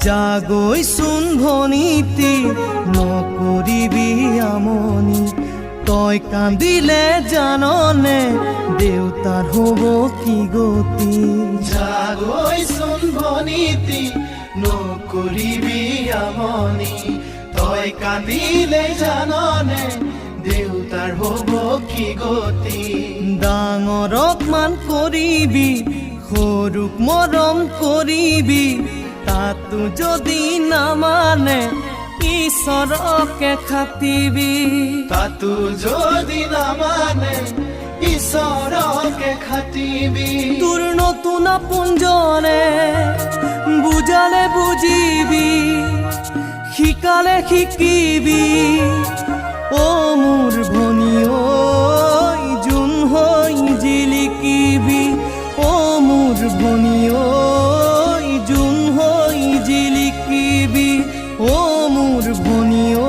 জাগৈচোন ভনীতি নকৰিবি আমনি তই কান্দিলে জাননে দেউতাৰ হ'ব কি গতি জাগৈচোন ভনীতি নকৰিবি আমনি তই কান্দিলে জাননে দেউতাৰ হ'ব কি গতি ডাঙৰক মান কৰিবি সৰুক মৰম কৰিবি তাতো যদি নামানে ঈশ্বৰকে খাটিবি তাতো যদি নামানে ঈশ্বৰকে খাটিবি তোৰ নতুন আপোনজনে বুজালে বুজিবি শিকালে শিকিবি অ মোৰ ভনী ঐ যোন হৈ জিলিকিবি অ মোৰ ভনী ঐ যোন হৈ জিলিকিবি অ মোৰ ভনী ঐ